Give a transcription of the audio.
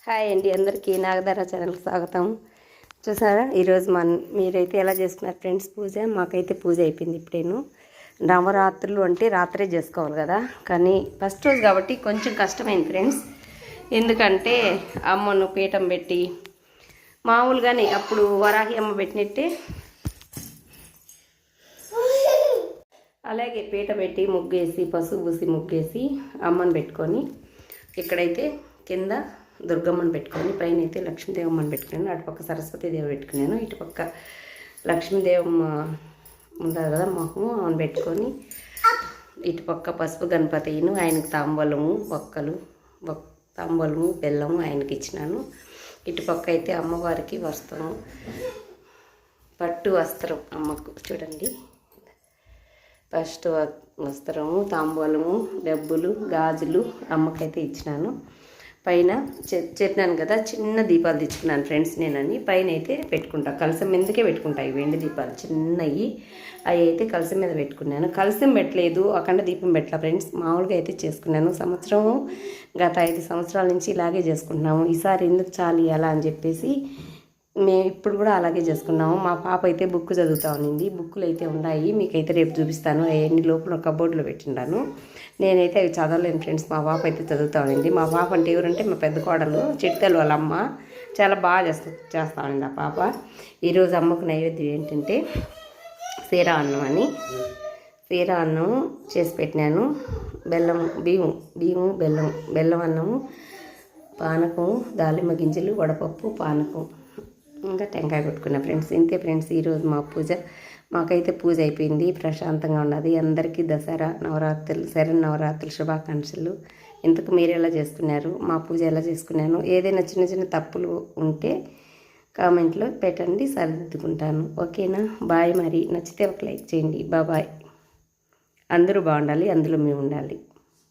Hi అండి, అందరికీ నాగధార ఛానల్కి స్వాగతం. చూసారా ఈరోజు మీరైతే ఎలా చేసుకున్నారు ఫ్రెండ్స్ పూజ? మాకైతే పూజ అయిపోయింది ఇప్పుడేను. నవరాత్రులు అంటే రాత్రే చేసుకోవాలి కదా, కానీ ఫస్ట్ రోజు కాబట్టి కొంచెం కష్టమైంది ఫ్రెండ్స్. ఎందుకంటే అమ్మను పీఠం పెట్టి మామూలుగానే అప్పుడు వరాహి అమ్మ పెట్టినట్టే అలాగే పీట పెట్టి ముగ్గేసి పసుపు పూసి ముగ్గేసి అమ్మను పెట్టుకొని, ఇక్కడైతే కింద దుర్గమ్మను పెట్టుకొని పైన అయితే లక్ష్మీదేవమ్మని పెట్టుకున్నాను. అటుపక్క సరస్వతీదేవి పెట్టుకున్నాను, ఇటుపక్క లక్ష్మీదేవమ్మ ఉంటారు కదా మొహము ఆమెను పెట్టుకొని, ఇటుపక్క పసుపు గణపతిను ఆయనకు తాంబూలము ఒక్కలు తాంబూలము బెల్లము ఆయనకి ఇచ్చినాను. ఇటుపక్క అయితే అమ్మవారికి వస్త్రము పట్టు వస్త్రం అమ్మకు చూడండి, ఫస్ట్ వస్త్రము తాంబూలము డబ్బులు గాజులు అమ్మకైతే ఇచ్చినాను. పైన చెప్పినాను కదా చిన్న దీపాలు తెచ్చుకున్నాను ఫ్రెండ్స్ నేనని, పైన అయితే పెట్టుకుంటా కలసం మీదకే పెట్టుకుంటాయి వెండి దీపాలు చిన్నవి, అవి అయితే కలసం మీద పెట్టుకున్నాను. కలసం పెట్టలేదు, అఖండ దీపం పెట్టలే ఫ్రెండ్స్, మామూలుగా అయితే చేసుకున్నాను. సంవత్సరము గత 5 సంవత్సరాల నుంచి ఇలాగే చేసుకుంటున్నాము. ఈసారి ఎందుకు చాలు అలా అని చెప్పేసి మేము ఇప్పుడు కూడా అలాగే చేసుకున్నాము. మా పాప అయితే బుక్ చదువుతా ఉన్నింది, బుక్కులు అయితే ఉన్నాయి, మీకైతే రేపు చూపిస్తాను. అవన్నీ లోపల కబోర్డ్లో పెట్టిండాను. నేనైతే అవి చదవలేను ఫ్రెండ్స్, మా పాప అయితే చదువుతా ఉన్నింది. మా పాప అంటే ఎవరంటే మా పెద్ద కోడలు చిట్తలు వాళ్ళ అమ్మ, చాలా బాగా చేస్తా ఉన్నింది ఆ పాప. ఈరోజు అమ్మకు నైవేద్యం ఏంటంటే సీరా అన్నం అని, సీరా అన్నం చేసి పెట్టినాను. బియ్యం బెల్లం అన్నము, పానకం, దాలిమ్మ గింజలు, వడపప్పు, పానకం, ఇంకా టెంకాయ కొట్టుకున్నా ఫ్రెండ్స్. ఇంతే ఫ్రెండ్స్ ఈరోజు మా పూజ. మాకైతే పూజ అయిపోయింది, ప్రశాంతంగా ఉన్నది. అందరికీ దసరా నవరాత్రులు శరన్నవరాత్రులు శుభాకాంక్షలు. ఇంతకు మీరు ఎలా చేసుకున్నారు? మా పూజ ఎలా చేసుకున్నాను? ఏదైనా చిన్న చిన్న తప్పులు ఉంటే కామెంట్లో పెట్టండి, సరిదిద్దుకుంటాను. ఓకేనా? బాయ్. మరి నచ్చితే ఒక లైక్ చేయండి. బాయ్. అందరూ బాగుండాలి, అందులో మేము ఉండాలి.